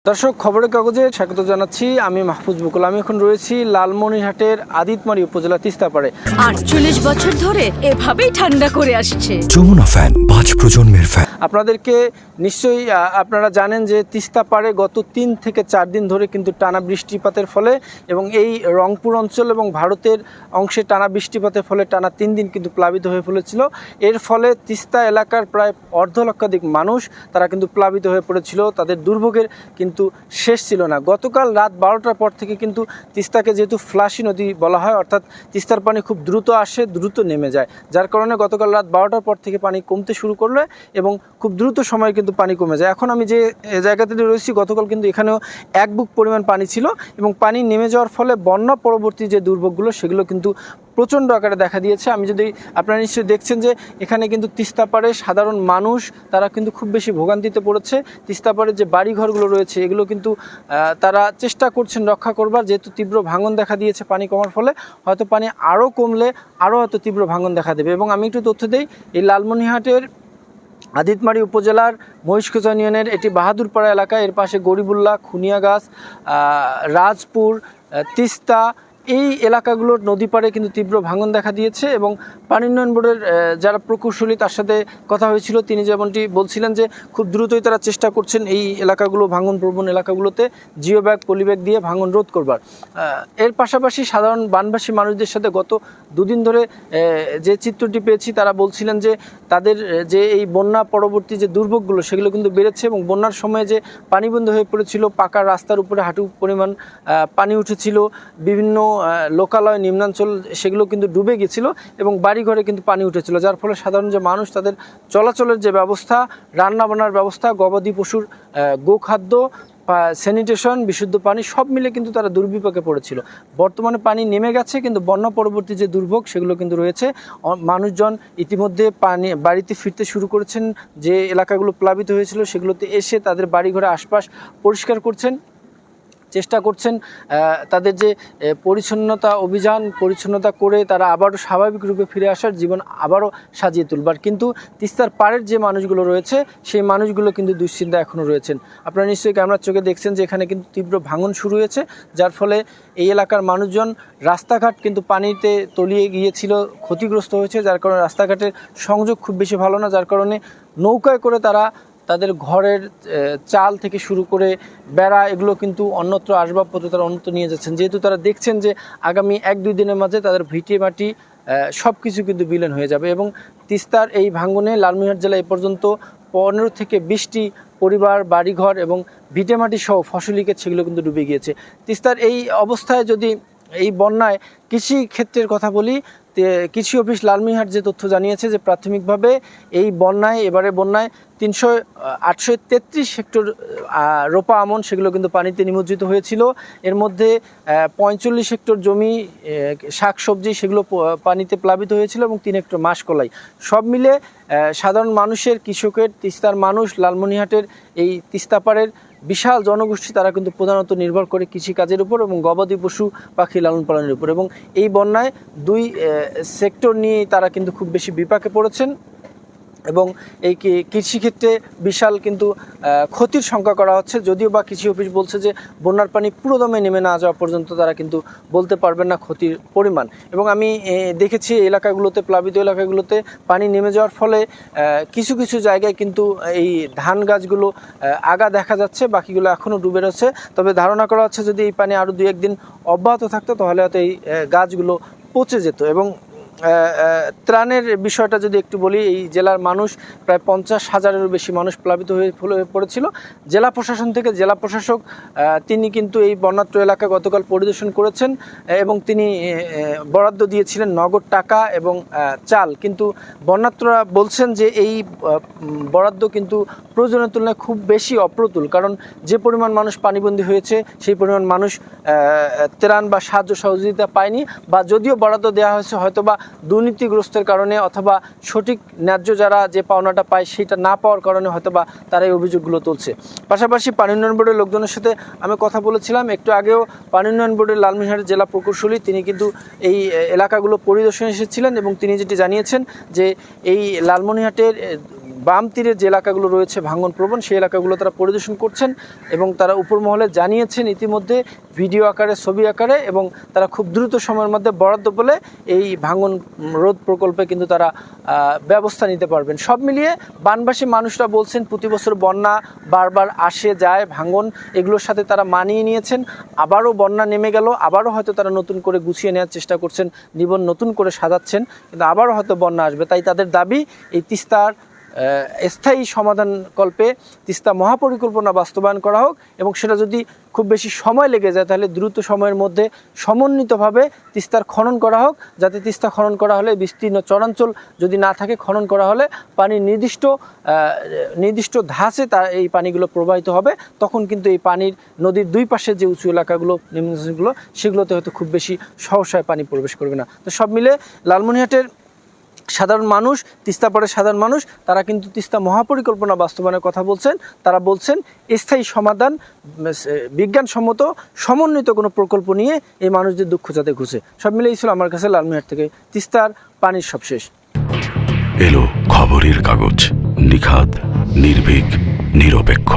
দর্শক, খবরের কাগজে স্বাগত জানাচ্ছি। আমি মাহফুজ বকুল। আমি এখন রয়েছি লালমনিরহাটের আদিতমারি উপজেলা তিস্তাপাড়ে। ৪৮ বছর ধরে এভাবেই ঠান্ডা করে আসছে। যমুনা ফ্যান ৫ প্রজন্মের ফ্যান। আপনাদেরকে নিশ্চয়ই আপনারা জানেন যে তিস্তাপাড়ে গত ৩ থেকে ৪ দিন ধরে কিন্তু টানা বৃষ্টিপাতের ফলে এবং এই রংপুর অঞ্চল এবং ভারতের অংশে টানা বৃষ্টিপাতের ফলে টানা ৩ দিন কিন্তু প্লাবিত হয়ে ফেলেছিল। এর ফলে তিস্তা এলাকার প্রায় অর্ধলক্ষাধিক মানুষ তারা কিন্তু প্লাবিত হয়ে পড়েছিল। তাদের দুর্ভোগের কিন্তু শেষ ছিল না। গতকাল রাত ১২টার পর থেকে কিন্তু তিস্তাকে যেহেতু ফ্লাশি নদী বলা হয়, অর্থাৎ তিস্তার পানি খুব দ্রুত আসে, দ্রুত নেমে যায়, যার কারণে গতকাল রাত ১২টার পর থেকে পানি কমতে শুরু করলে এবং খুব দ্রুত সময়ে কিন্তু পানি কমে যায়। এখন আমি যে জায়গাতে রয়েছি, গতকাল কিন্তু এখানেও ১ বুক পরিমাণ পানি ছিল এবং পানি নেমে যাওয়ার ফলে বন্যা পরবর্তী যে দুর্ভোগগুলো সেগুলো কিন্তু প্রচণ্ড আকারে দেখা দিয়েছে। আমি যদি আপনারা নিশ্চয়ই দেখছেন যে এখানে কিন্তু তিস্তাপাড়ে সাধারণ মানুষ তারা কিন্তু খুব বেশি ভোগান্তিতে পড়েছে। তিস্তাপাড়ের যে বাড়িঘরগুলো রয়েছে এগুলো কিন্তু তারা চেষ্টা করছেন রক্ষা করবার, যেহেতু তীব্র ভাঙন দেখা দিয়েছে পানি কমার ফলে। হয়তো পানি আরও কমলে আরও হয়তো তীব্র ভাঙন দেখা দেবে। এবং আমি একটু তথ্য দেই, এই লালমনিরহাটের আদিতমারি উপজেলার মহিষখোঁচা ইউনিয়নের এটি বাহাদুরপাড়া এলাকা, এর পাশে গরিবুল্লাহ, খুনিয়াগাছ, রাজপুর, তিস্তা, এই এলাকাগুলোর নদী পাড়ে কিন্তু তীব্র ভাঙন দেখা দিয়েছে। এবং পানি উন্নয়ন বোর্ডের যারা প্রকৌশলী তার সাথে কথা হয়েছিল, তিনি যেমনটি বলছিলেন যে খুব দ্রুতই তারা চেষ্টা করছেন এই এলাকাগুলো, ভাঙন প্রবণ এলাকাগুলোতে জিও ব্যাগ, পলিব্যাগ দিয়ে ভাঙন রোধ করবার। এর পাশাপাশি সাধারণ বানবাসী মানুষদের সাথে গত দুদিন ধরে যে চিত্রটি পেয়েছি, তারা বলছিলেন যে তাদের যে এই বন্যা পরবর্তী যে দুর্ভোগগুলো সেগুলো কিন্তু বেড়েছে এবং বন্যার সময় যে পানিবন্ধ হয়ে পড়েছিল, পাকা রাস্তার উপরে হাঁটু পরিমাণ পানি উঠেছিল, বিভিন্ন লোকালয়, নিম্নাঞ্চল সেগুলো কিন্তু ডুবে গেছিলো এবং বাড়িঘরে কিন্তু পানি উঠেছিল, যার ফলে সাধারণ যে মানুষ তাদের চলাচলের যে ব্যবস্থা, রান্নাবান্নার ব্যবস্থা, গবাদি পশুর গোখাদ্য, স্যানিটেশন, বিশুদ্ধ পানি সব মিলে কিন্তু তারা দুর্বিপাকে পড়েছিল। বর্তমানে পানি নেমে গেছে, কিন্তু বন্যা পরবর্তী যে দুর্ভোগ সেগুলো কিন্তু রয়েছে। মানুষজন ইতিমধ্যে পানি বাড়িতে ফিরতে শুরু করেছেন। যে এলাকাগুলো প্লাবিত হয়েছিল সেগুলোতে এসে তাদের বাড়িঘরে আশপাশ পরিষ্কার করছেন, চেষ্টা করছেন তাদের যে পরিচ্ছন্নতা অভিযান, পরিচ্ছন্নতা করে তারা আবারও স্বাভাবিক রূপে ফিরে আসার, জীবন আবারও সাজিয়ে তুলবার। কিন্তু তিস্তার পাড়ের যে মানুষগুলো রয়েছে সেই মানুষগুলো কিন্তু দুশ্চিন্তা এখনও রয়েছেন। আপনারা নিশ্চয়ই ক্যামেরার চোখে দেখছেন যে এখানে কিন্তু তীব্র ভাঙন শুরু হয়েছে, যার ফলে এই এলাকার মানুষজন, রাস্তাঘাট কিন্তু পানিতে তলিয়ে গিয়েছিল, ক্ষতিগ্রস্ত হয়েছে, যার কারণে রাস্তাঘাটের সংযোগ খুব বেশি ভালো না, যার কারণে নৌকায় করে তারা তাদের ঘরের চাল থেকে শুরু করে বেড়া এগুলো কিন্তু অন্যত্র আসবাবপত্র তারা অন্যত্র নিয়ে যাচ্ছেন, যেহেতু তারা দেখছেন যে আগামী 1-2 দিনের মাঝে তাদের ভিটে মাটি সব কিছু কিন্তু বিলীন হয়ে যাবে। এবং তিস্তার এই ভাঙনে লালমনিরহাট জেলা এ পর্যন্ত 15 থেকে 20টি পরিবার, বাড়িঘর এবং ভিটেমাটি সহ ফসলি ক্ষেত সেগুলো কিন্তু ডুবে গিয়েছে। তিস্তার এই অবস্থায় যদি এই বন্যায় কৃষি ক্ষেত্রের কথা বলি, কৃষি অফিস লালমনিরহাট যে তথ্য জানিয়েছে যে প্রাথমিকভাবে এই বন্যায়, এবারে বন্যায় 833 হেক্টর রোপা আমন সেগুলো কিন্তু পানিতে নিমজ্জিত হয়েছিল। এর মধ্যে 45 হেক্টর জমি শাকসবজি সেগুলো পানিতে প্লাবিত হয়েছিল এবং 3 হেক্টর মাসকলাই। সব মিলে সাধারণ মানুষের, কৃষকের, তিস্তার মানুষ, লালমনিরহাটের এই তিস্তাপাড়ের বিশাল জনগোষ্ঠী তারা কিন্তু প্রধানত নির্ভর করে কৃষিকাজের উপর এবং গবাদি পশু পাখি লালন পালনের উপর। এবং এই বন্যায় 2 সেক্টর নিয়ে তারা কিন্তু খুব বেশি বিপাকে পড়েছেন এবং এই কৃষিক্ষেত্রে বিশাল কিন্তু ক্ষতির শঙ্কা করা হচ্ছে। যদিও বা কৃষি অফিস বলছে যে বন্যার পানি পুরোদমে নেমে না যাওয়া পর্যন্ত তারা কিন্তু বলতে পারবেন না ক্ষতির পরিমাণ। এবং আমি দেখেছি এলাকাগুলোতে, প্লাবিত এলাকাগুলোতে পানি নেমে যাওয়ার ফলে কিছু কিছু জায়গায় কিন্তু এই ধান গাছগুলো আগা দেখা যাচ্ছে, বাকিগুলো এখনও ডুবে রয়েছে। তবে ধারণা করা হচ্ছে যদি এই পানি আরও 2-1 দিন অব্যাহত থাকতো তাহলে হয়তো এই গাছগুলো পচে যেত। এবং ত্রাণের বিষয়টা যদি একটু বলি, এই জেলার মানুষ প্রায় 50,000-এরও বেশি মানুষ প্লাবিত হয়ে পড়েছিল। জেলা প্রশাসন থেকে জেলা প্রশাসক তিনি কিন্তু এই বন্যাত্র এলাকা গতকাল পরিদর্শন করেছেন এবং তিনি বরাদ্দ দিয়েছিলেন নগদ টাকা এবং চাল। কিন্তু বন্যাত্ররা বলছেন যে এই বরাদ্দ কিন্তু প্রয়োজনের তুলনায় খুব বেশি অপ্রতুল, কারণ যে পরিমাণ মানুষ পানিবন্দী হয়েছে সেই পরিমাণ মানুষ ত্রাণ বা সাহায্য সহযোগিতা পায়নি, বা যদিও বরাদ্দ দেওয়া হয়েছে হয়তো বা দুর্নীতিগ্রস্তের কারণে অথবা সঠিক ন্যায্য যারা যে পাওনাটা পায় সেটা না পাওয়ার কারণে হয়তো বা তারা এই অভিযোগগুলো তুলছে। পাশাপাশি পানি উন্নয়ন বোর্ডের লোকজনের সাথে আমি কথা বলেছিলাম একটু আগেও। পানি উন্নয়ন বোর্ডের লালমনিরহাটের জেলা প্রকৌশলী তিনি কিন্তু এই এলাকাগুলো পরিদর্শনে এসেছিলেন এবং তিনি যেটি জানিয়েছেন যে এই লালমনিরহাটের বাম তীরের যে এলাকাগুলো রয়েছে ভাঙন প্রবণ, সেই এলাকাগুলো তারা পরিদর্শন করছেন এবং তারা উপর মহলে জানিয়েছেন ইতিমধ্যে ভিডিও আকারে, ছবি আকারে, এবং তারা খুব দ্রুত সময়ের মধ্যে বরাদ্দ বলে এই ভাঙন রোধ প্রকল্পে কিন্তু তারা ব্যবস্থা নিতে পারবেন। সব মিলিয়ে বানবাসী মানুষরা বলছেন প্রতি বছর বন্যা বারবার আসে যায়, ভাঙন এগুলোর সাথে তারা মানিয়ে নিয়েছেন। আবারও বন্যা নেমে গেল, আবারও হয়তো তারা নতুন করে গুছিয়ে নেওয়ার চেষ্টা করছেন, জীবন নতুন করে সাজাচ্ছেন, কিন্তু আবারও হয়তো বন্যা আসবে। তাই তাদের দাবি এই তিস্তার স্থায়ী সমাধানকল্পে তিস্তা মহাপরিকল্পনা বাস্তবায়ন করা হোক, এবং সেটা যদি খুব বেশি সময় লেগে যায় তাহলে দ্রুত সময়ের মধ্যে সমন্বিতভাবে তিস্তার খনন করা হোক, যাতে তিস্তা খনন করা হলে বিস্তীর্ণ চরাঞ্চল যদি না থাকে, খনন করা হলে পানির নির্দিষ্ট ধাঁচে এই পানিগুলো প্রবাহিত হবে। তখন কিন্তু এই পানির নদীর দুই পাশে যে উঁচু এলাকাগুলো, নিম্নগুলো, সেগুলোতে হয়তো খুব বেশি সহসায় পানি প্রবেশ করবে না। তো সব মিলে লালমনিরহাটের সাধারণ মানুষ, তিস্তাপাড়ের সাধারণ মানুষ, তারা কিন্তু তিস্তা মহাপরিকল্পনা বাস্তবায়নের কথা বলছেন। তারা বলছেন স্থায়ী সমাধান, বিজ্ঞানসম্মত সমন্বিত কোনো প্রকল্প নিয়ে এই মানুষদের দুঃখ যাতে ঘুচে। সব মিলেই ছিল আমার কাছে লালমনিরহাট থেকে তিস্তার পানির সবশেষ। এলো খবরের কাগজ, নিখাদ, নির্ভীক, নিরপেক্ষ।